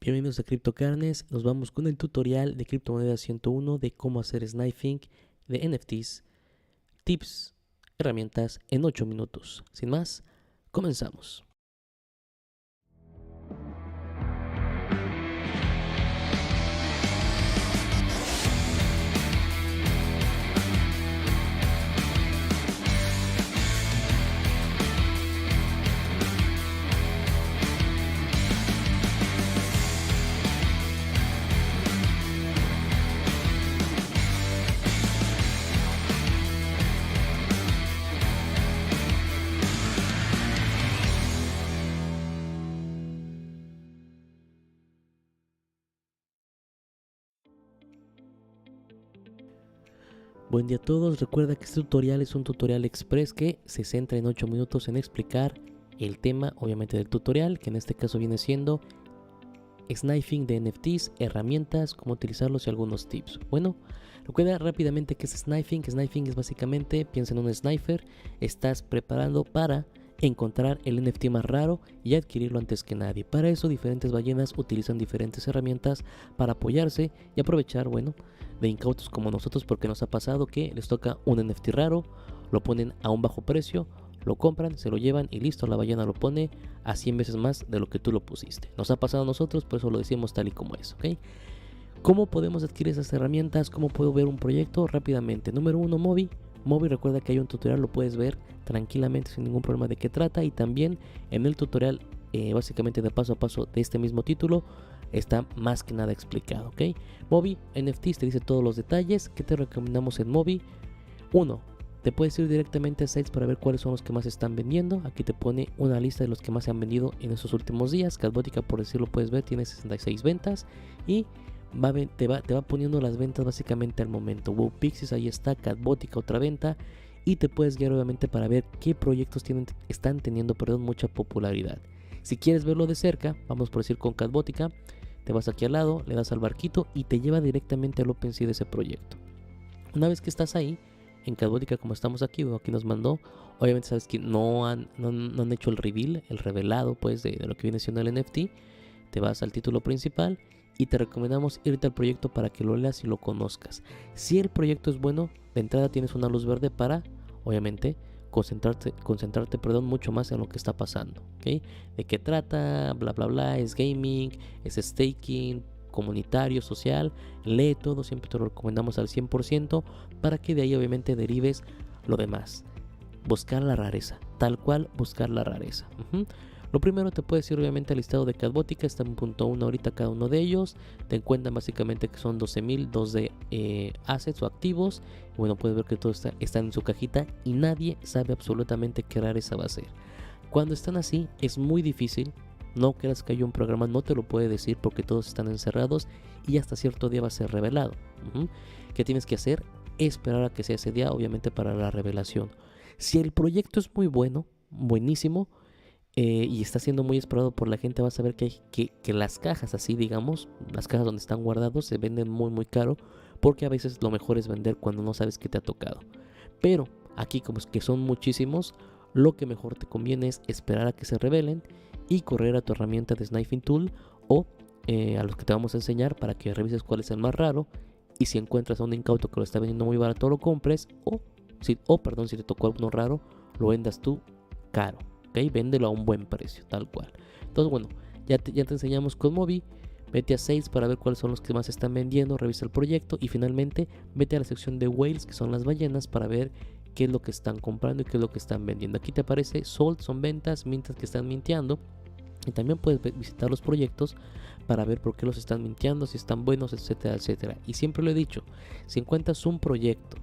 Bienvenidos a CryptoCarnes, nos vamos con el tutorial de criptomoneda 101 de cómo hacer sniping de NFTs, tips, herramientas en 8 minutos. Sin más, comenzamos. Buen día a todos, recuerda que este tutorial es un tutorial express que se centra en 8 minutos en explicar el tema, obviamente del tutorial, que en este caso viene siendo sniping de NFTs, herramientas, cómo utilizarlos y algunos tips. Bueno, recuerda rápidamente que es sniping. Sniping es básicamente, piensa en un sniper, estás preparando para encontrar el NFT más raro y adquirirlo antes que nadie. Para eso diferentes ballenas utilizan diferentes herramientas para apoyarse y aprovechar, bueno, de incautos como nosotros, porque nos ha pasado que les toca un NFT raro, lo ponen a un bajo precio, lo compran, se lo llevan y listo, la ballena lo pone a 100 veces más de lo que tú lo pusiste. Nos ha pasado a nosotros, por eso lo decimos tal y como es, ¿ok? ¿Cómo podemos adquirir esas herramientas? ¿Cómo puedo ver un proyecto? Rápidamente. Número 1, Mobi. Mobi, recuerda que hay un tutorial, lo puedes ver tranquilamente sin ningún problema de qué trata, y también en el tutorial básicamente de paso a paso de este mismo título está más que nada explicado, ¿ok? Mobi NFTs te dice todos los detalles. ¿Qué te recomendamos en Mobi? 1. Te puedes ir directamente a sites para ver cuáles son los que más están vendiendo. Aquí te pone una lista de los que más se han vendido en estos últimos días. Catbotica, por decirlo, puedes ver, tiene 66 ventas y te va poniendo las ventas básicamente al momento. WowPixis, ahí está, Catbotica, otra venta. Y te puedes guiar obviamente para ver qué proyectos están teniendo mucha popularidad. Si quieres verlo de cerca, vamos por decir con Catbotica, te vas aquí al lado, le das al barquito y te lleva directamente al OpenSea de ese proyecto. Una vez que estás ahí, en Catbotica, como estamos aquí, aquí nos mandó, obviamente sabes que no han hecho el reveal, el revelado pues de lo que viene siendo el NFT. Te vas al título principal y te recomendamos irte al proyecto para que lo leas y lo conozcas. Si el proyecto es bueno, de entrada tienes una luz verde para, obviamente, concentrarte mucho más en lo que está pasando, ¿ok? De qué trata, bla bla bla, es gaming, es staking, comunitario, social, lee todo, siempre te lo recomendamos al 100% para que de ahí obviamente derives lo demás. Buscar la rareza, tal cual buscar la rareza. Lo primero te puedes ir obviamente al listado de Catbotica, está en punto 1 ahorita cada uno de ellos. Te encuentran básicamente que son 12,002 de assets o activos. Bueno, puedes ver que todos están en su cajita y nadie sabe absolutamente qué rareza va a ser. Cuando están así es muy difícil. No creas que hay un programa, no te lo puede decir porque todos están encerrados y hasta cierto día va a ser revelado. ¿Qué tienes que hacer? Esperar a que sea ese día, obviamente, para la revelación. Si el proyecto es muy bueno, buenísimo, y está siendo muy esperado por la gente, vas a ver que las cajas, así digamos, las cajas donde están guardados se venden muy muy caro, porque a veces lo mejor es vender cuando no sabes qué te ha tocado. Pero aquí, como es que son muchísimos, lo que mejor te conviene es esperar a que se revelen y correr a tu herramienta de sniping tool o a los que te vamos a enseñar para que revises cuál es el más raro, y si encuentras a un incauto que lo está vendiendo muy barato lo compres, si te tocó uno raro, lo vendas tú caro, ¿ok? Véndelo a un buen precio, tal cual. Entonces bueno, ya te enseñamos con Mobi. Vete a Sales para ver cuáles son los que más están vendiendo, revisa el proyecto y finalmente vete a la sección de Whales, que son las ballenas, para ver qué es lo que están comprando y qué es lo que están vendiendo. Aquí te aparece sold, son ventas, mintas que están minteando, y también puedes visitar los proyectos para ver por qué los están minteando, si están buenos, etcétera, etcétera. Y siempre lo he dicho, si encuentras un proyecto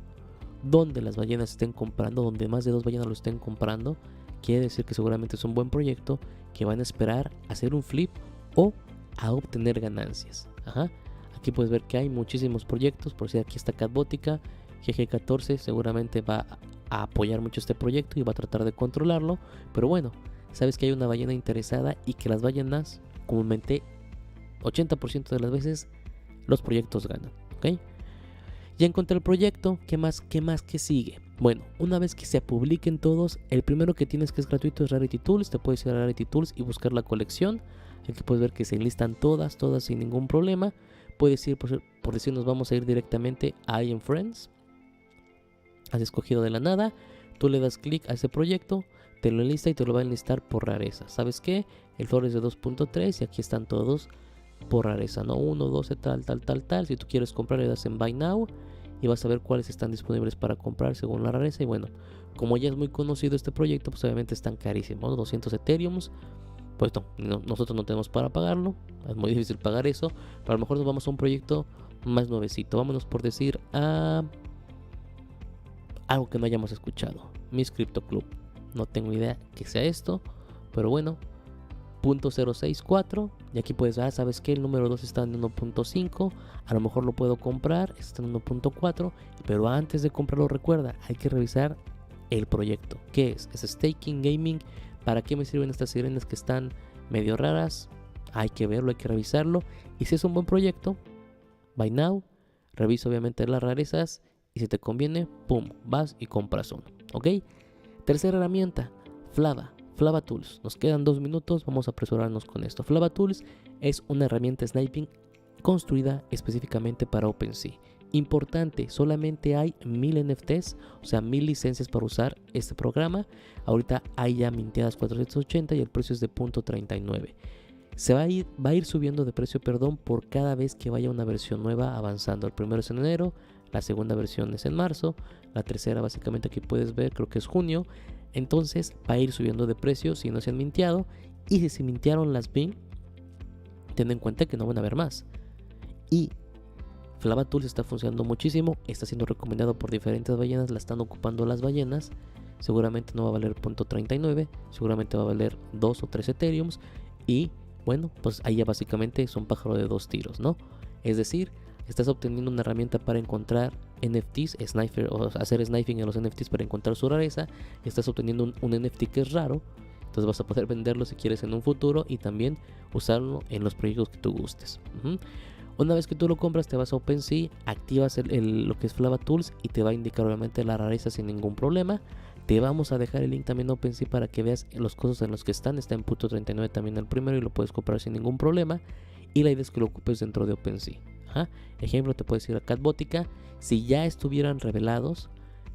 donde las ballenas estén comprando, donde más de 2 ballenas lo estén comprando, quiere decir que seguramente es un buen proyecto que van a esperar a hacer un flip o a obtener ganancias. Aquí puedes ver que hay muchísimos proyectos. Por si aquí está Catbotica, GG14 seguramente va a apoyar mucho este proyecto y va a tratar de controlarlo, pero bueno, sabes que hay una ballena interesada y que las ballenas comúnmente 80% de las veces los proyectos ganan, ¿ok? Ya encontré el proyecto, ¿qué más que sigue? Bueno, una vez que se publiquen todos, el primero que tienes que es gratuito es Rarity Tools. Te puedes ir a Rarity Tools y buscar la colección. Aquí puedes ver que se enlistan todas sin ningún problema. Puedes ir, por decir, nos vamos a ir directamente a I Am Friends. Has escogido de la nada, tú le das clic a ese proyecto, te lo enlista y te lo va a enlistar por rareza. ¿Sabes qué? El flor es de 2.3 y aquí están todos por rareza, ¿no? 1, 12, tal. Si tú quieres comprar, le das en Buy Now y vas a ver cuáles están disponibles para comprar según la rareza. Y bueno, como ya es muy conocido este proyecto, pues obviamente están carísimos, 200 Ethereums. Pues nosotros no tenemos para pagarlo, es muy difícil pagar eso, pero a lo mejor nos vamos a un proyecto más nuevecito. Vámonos, por decir, a algo que no hayamos escuchado. Miss Crypto Club. No tengo idea que sea esto, pero bueno, 0.064. Y aquí puedes ver, ¿sabes qué? El número 2 está en 1.5. A lo mejor lo puedo comprar, está en 1.4. Pero antes de comprarlo, recuerda, hay que revisar el proyecto. ¿Qué es? Es staking, gaming. ¿Para qué me sirven estas sirenas que están medio raras? Hay que verlo, hay que revisarlo. Y si es un buen proyecto, Buy Now, revisa obviamente las rarezas. Y si te conviene, pum, vas y compras uno, ¿ok? Tercera herramienta, Flava Tools. Nos quedan 2 minutos, vamos a apresurarnos con esto. Flava Tools es una herramienta sniping construida específicamente para OpenSea. Importante, solamente hay 1000 NFTs, o sea 1000 licencias para usar este programa. Ahorita hay ya minteadas 480 y el precio es de 0.39. Se va a ir subiendo de precio, por cada vez que vaya una versión nueva avanzando. El primero es en enero, la segunda versión es en marzo, la tercera básicamente aquí puedes ver, creo que es junio. Entonces va a ir subiendo de precio si no se han minteado, y si se mintearon las 1000, ten en cuenta que no van a haber más. Y Flava Tools está funcionando muchísimo, está siendo recomendado por diferentes ballenas, la están ocupando las ballenas. Seguramente no va a valer 0.39, seguramente va a valer 2 o 3 Ethereums. Y bueno, pues ahí ya básicamente es un pájaro de 2 tiros, ¿no? Es decir, estás obteniendo una herramienta para encontrar NFTs, o hacer sniping en los NFTs para encontrar su rareza. Estás obteniendo un NFT que es raro, entonces vas a poder venderlo si quieres en un futuro y también usarlo en los proyectos que tú gustes. Una vez que tú lo compras, te vas a OpenSea, activas lo que es Flava Tools y te va a indicar obviamente la rareza sin ningún problema. Te vamos a dejar el link también a OpenSea para que veas los costos en los que están. Está en 0.39 también el primero y lo puedes comprar sin ningún problema. Y la idea es que lo ocupes dentro de OpenSea. Ejemplo, te puedes ir a Catbotica. Si ya estuvieran revelados,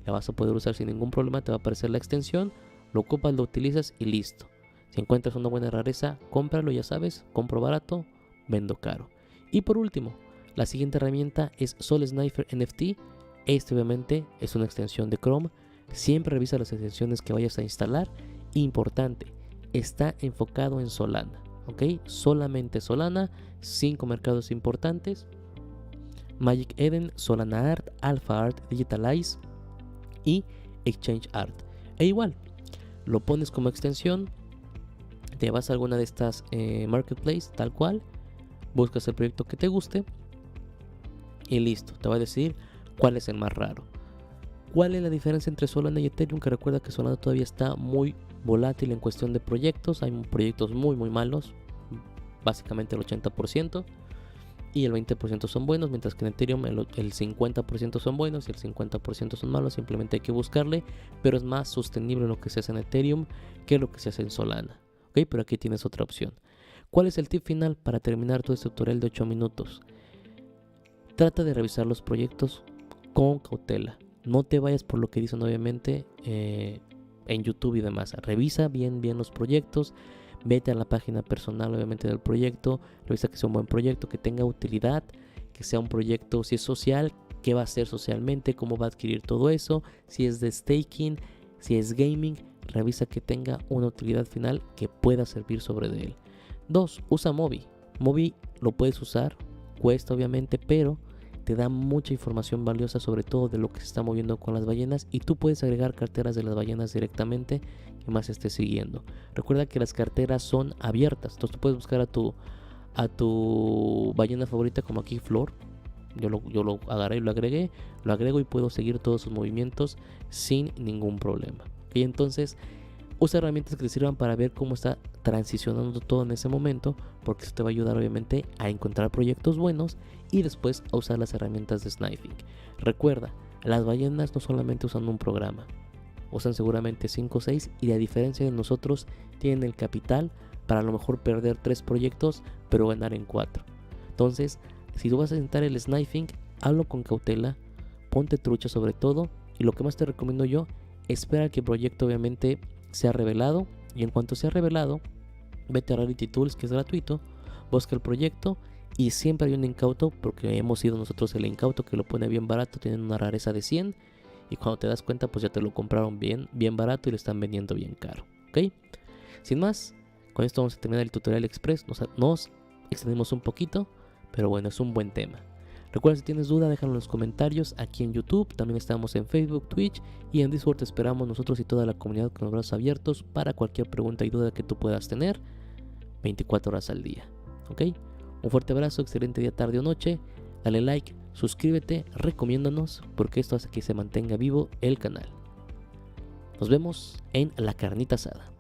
la vas a poder usar sin ningún problema. Te va a aparecer la extensión, lo ocupas, lo utilizas y listo. Si encuentras una buena rareza, cómpralo, ya sabes, compro barato, vendo caro. Y por último, la siguiente herramienta es SolSniper NFT. Este obviamente es una extensión de Chrome. Siempre revisa las extensiones que vayas a instalar. Importante, está enfocado en Solana, ¿ok? Solamente Solana, 5 mercados importantes: Magic Eden, Solana Art, Alpha Art, Digitalize y Exchange Art. E igual, lo pones como extensión, te vas a alguna de estas marketplace, tal cual, buscas el proyecto que te guste y listo, te va a decir cuál es el más raro. ¿Cuál es la diferencia entre Solana y Ethereum? Que recuerda que Solana todavía está muy volátil en cuestión de proyectos. Hay proyectos muy malos, básicamente el 80%, y el 20% son buenos, mientras que en Ethereum el 50% son buenos y el 50% son malos. Simplemente hay que buscarle, pero es más sostenible lo que se hace en Ethereum que lo que se hace en Solana, ¿ok? Pero aquí tienes otra opción. ¿Cuál es el tip final para terminar todo este tutorial de 8 minutos? Trata de revisar los proyectos con cautela. No te vayas por lo que dicen obviamente en YouTube y demás. Revisa bien los proyectos. Vete a la página personal obviamente del proyecto. Revisa que sea un buen proyecto, que tenga utilidad, que sea un proyecto, si es social, qué va a hacer socialmente, cómo va a adquirir todo eso, si es de staking, si es gaming. Revisa que tenga una utilidad final que pueda servir sobre de él. 2. Usa Mobi. Mobi lo puedes usar, cuesta obviamente, pero te da mucha información valiosa, sobre todo de lo que se está moviendo con las ballenas, y tú puedes agregar carteras de las ballenas directamente que más estés siguiendo. Recuerda que las carteras son abiertas, entonces tú puedes buscar a tu ballena favorita, como aquí Flor. Yo lo agarré y lo agrego y puedo seguir todos sus movimientos sin ningún problema. Y entonces usa herramientas que te sirvan para ver cómo está transicionando todo en ese momento, porque eso te va a ayudar obviamente a encontrar proyectos buenos y después a usar las herramientas de sniping. Recuerda, las ballenas no solamente usan un programa, usan seguramente 5 o 6, y a diferencia de nosotros tienen el capital para a lo mejor perder 3 proyectos, pero ganar en 4. Entonces, si tú vas a intentar el sniping, hazlo con cautela, ponte trucha sobre todo, y lo que más te recomiendo yo, espera que el proyecto obviamente sea revelado, y en cuanto sea revelado, vete a Rarity Tools, que es gratuito, busca el proyecto, y siempre hay un incauto, porque hemos sido nosotros el incauto que lo pone bien barato, tienen una rareza de 100, y cuando te das cuenta pues ya te lo compraron bien barato y lo están vendiendo bien caro, ¿ok? Sin más, con esto vamos a terminar el tutorial express, nos extendimos un poquito, pero bueno, es un buen tema. Recuerda, si tienes duda, déjalo en los comentarios aquí en YouTube, también estamos en Facebook, Twitch y en Discord. Te esperamos nosotros y toda la comunidad con los brazos abiertos para cualquier pregunta y duda que tú puedas tener 24 horas al día, ¿ok? Un fuerte abrazo, excelente día, tarde o noche, dale like, suscríbete, recomiéndanos porque esto hace que se mantenga vivo el canal. Nos vemos en la carnita asada.